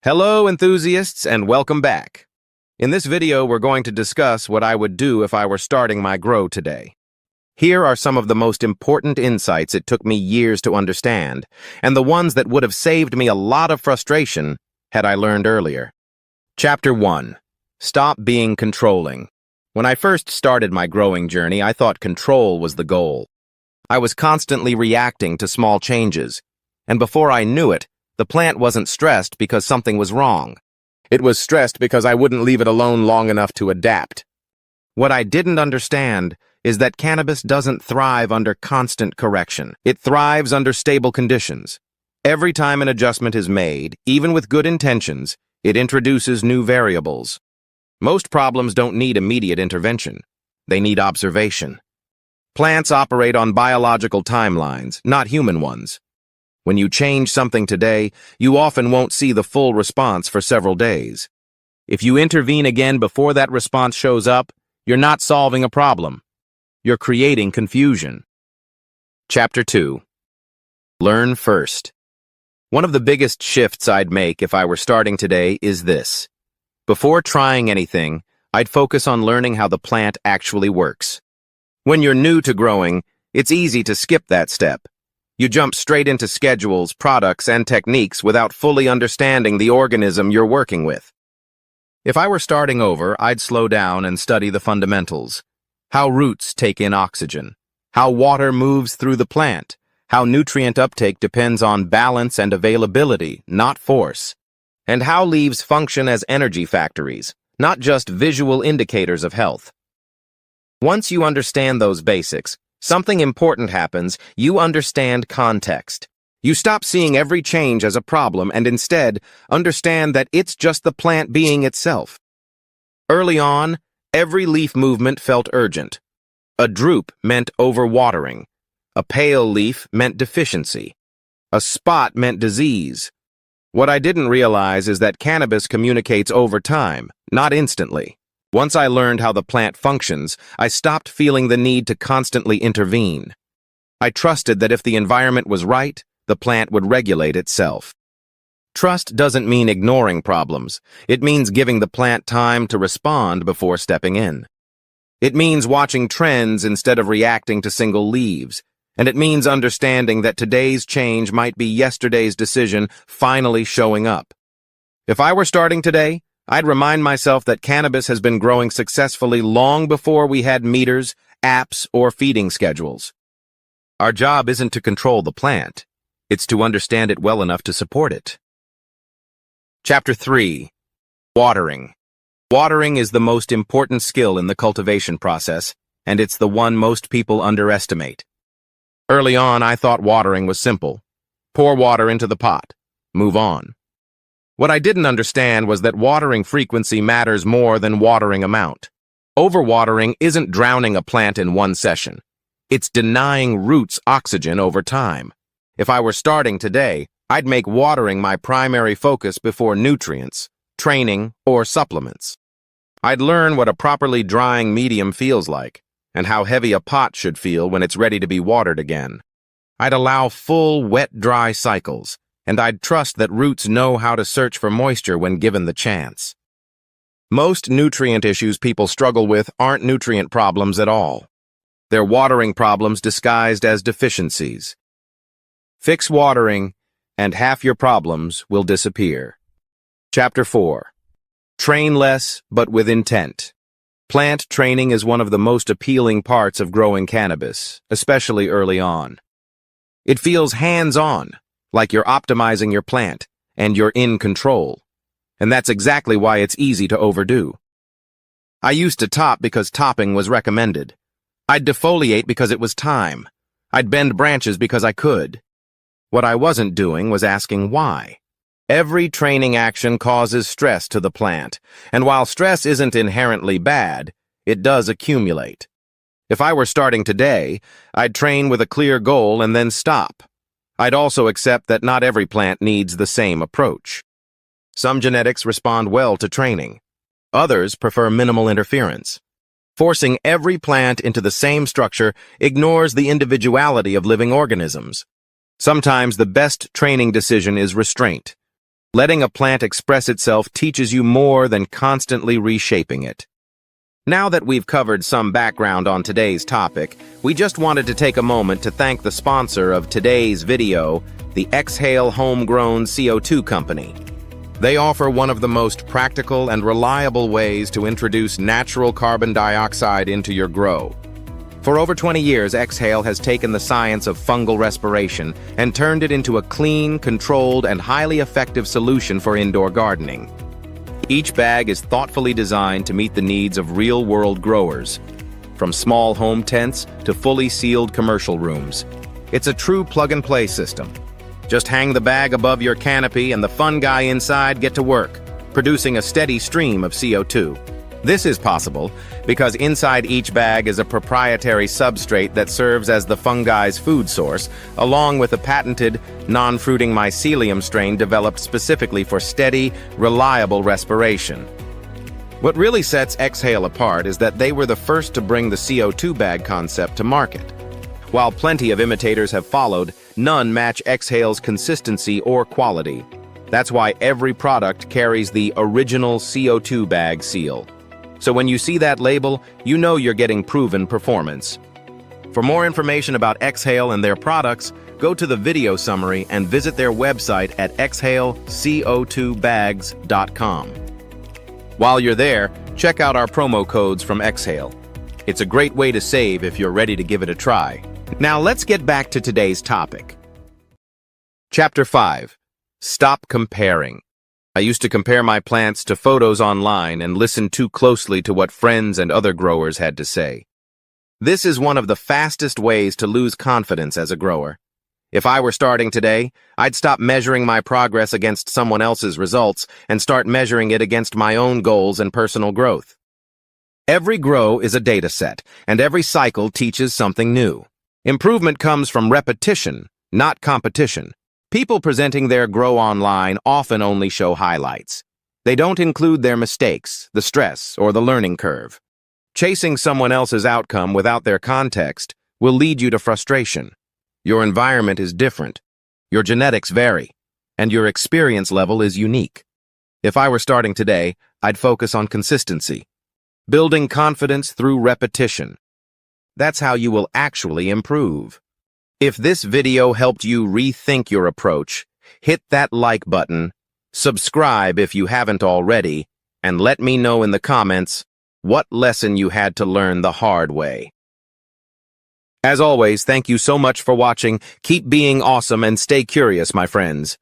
Hello, enthusiasts, and welcome back. In this video, we're going to discuss what I would do if I were starting my grow today. Here are some of the most important insights it took me years to understand, and the ones that would have saved me a lot of frustration had I learned earlier. Chapter 1. Stop being controlling. When I first started my growing journey, I thought control was the goal. I was constantly reacting to small changes, and before I knew it, the plant wasn't stressed because something was wrong. It was stressed because I wouldn't leave it alone long enough to adapt. What I didn't understand is that cannabis doesn't thrive under constant correction. It thrives under stable conditions. Every time an adjustment is made, even with good intentions, it introduces new variables. Most problems don't need immediate intervention. They need observation. Plants operate on biological timelines, not human ones. When you change something today, you often won't see the full response for several days. If you intervene again before that response shows up, you're not solving a problem. You're creating confusion. Chapter 2. Learn first. One of the biggest shifts I'd make if I were starting today is this. Before trying anything, I'd focus on learning how the plant actually works. When you're new to growing, it's easy to skip that step. You jump straight into schedules, products, and techniques without fully understanding the organism you're working with. If I were starting over, I'd slow down and study the fundamentals. How roots take in oxygen, how water moves through the plant, how nutrient uptake depends on balance and availability, not force, and how leaves function as energy factories, not just visual indicators of health. Once you understand those basics, something important happens. You understand context. You stop seeing every change as a problem and instead understand that it's just the plant being itself. Early on, every leaf movement felt urgent. A droop meant overwatering. A pale leaf meant deficiency. A spot meant disease. What I didn't realize is that cannabis communicates over time, not instantly. Once I learned how the plant functions, I stopped feeling the need to constantly intervene. I trusted that if the environment was right, the plant would regulate itself. Trust doesn't mean ignoring problems. It means giving the plant time to respond before stepping in. It means watching trends instead of reacting to single leaves. And it means understanding that today's change might be yesterday's decision finally showing up. If I were starting today, I'd remind myself that cannabis has been growing successfully long before we had meters, apps, or feeding schedules. Our job isn't to control the plant. It's to understand it well enough to support it. Chapter 3. Watering. Watering is the most important skill in the cultivation process, and it's the one most people underestimate. Early on, I thought watering was simple. Pour water into the pot. Move on. What I didn't understand was that watering frequency matters more than watering amount. Overwatering isn't drowning a plant in one session. It's denying roots oxygen over time. If I were starting today, I'd make watering my primary focus before nutrients, training, or supplements. I'd learn what a properly drying medium feels like, and how heavy a pot should feel when it's ready to be watered again. I'd allow full wet-dry cycles, and I'd trust that roots know how to search for moisture when given the chance. Most nutrient issues people struggle with aren't nutrient problems at all. They're watering problems disguised as deficiencies. Fix watering, and half your problems will disappear. Chapter 4. Train less, but with intent. Plant training is one of the most appealing parts of growing cannabis, especially early on. It feels hands-on, like you're optimizing your plant, and you're in control. And that's exactly why it's easy to overdo. I used to top because topping was recommended. I'd defoliate because it was time. I'd bend branches because I could. What I wasn't doing was asking why. Every training action causes stress to the plant, and while stress isn't inherently bad, it does accumulate. If I were starting today, I'd train with a clear goal and then stop. I'd also accept that not every plant needs the same approach. Some genetics respond well to training. Others prefer minimal interference. Forcing every plant into the same structure ignores the individuality of living organisms. Sometimes the best training decision is restraint. Letting a plant express itself teaches you more than constantly reshaping it. Now that we've covered some background on today's topic, we just wanted to take a moment to thank the sponsor of today's video, the Exhale Homegrown CO2 Company. They offer one of the most practical and reliable ways to introduce natural carbon dioxide into your grow. For over 20 years, Exhale has taken the science of fungal respiration and turned it into a clean, controlled, and highly effective solution for indoor gardening. Each bag is thoughtfully designed to meet the needs of real-world growers, from small home tents to fully sealed commercial rooms. It's a true plug-and-play system. Just hang the bag above your canopy and the fungi inside get to work, producing a steady stream of CO2. This is possible because inside each bag is a proprietary substrate that serves as the fungi's food source, along with a patented, non-fruiting mycelium strain developed specifically for steady, reliable respiration. What really sets Exhale apart is that they were the first to bring the CO2 bag concept to market. While plenty of imitators have followed, none match Exhale's consistency or quality. That's why every product carries the original CO2 bag seal. So when you see that label, you know you're getting proven performance. For more information about Exhale and their products, go to the video summary and visit their website at exhaleco2bags.com. While you're there, check out our promo codes from Exhale. It's a great way to save if you're ready to give it a try. Now let's get back to today's topic. Chapter 5. Stop comparing. I used to compare my plants to photos online and listen too closely to what friends and other growers had to say. This is one of the fastest ways to lose confidence as a grower. If I were starting today, I'd stop measuring my progress against someone else's results and start measuring it against my own goals and personal growth. Every grow is a data set, and every cycle teaches something new. Improvement comes from repetition, not competition. People presenting their grow online often only show highlights. They don't include their mistakes, the stress, or the learning curve. Chasing someone else's outcome without their context will lead you to frustration. Your environment is different, your genetics vary, and your experience level is unique. If I were starting today, I'd focus on consistency, building confidence through repetition. That's how you will actually improve. If this video helped you rethink your approach, hit that like button, subscribe if you haven't already, and let me know in the comments what lesson you had to learn the hard way. As always, thank you so much for watching. Keep being awesome and stay curious, my friends.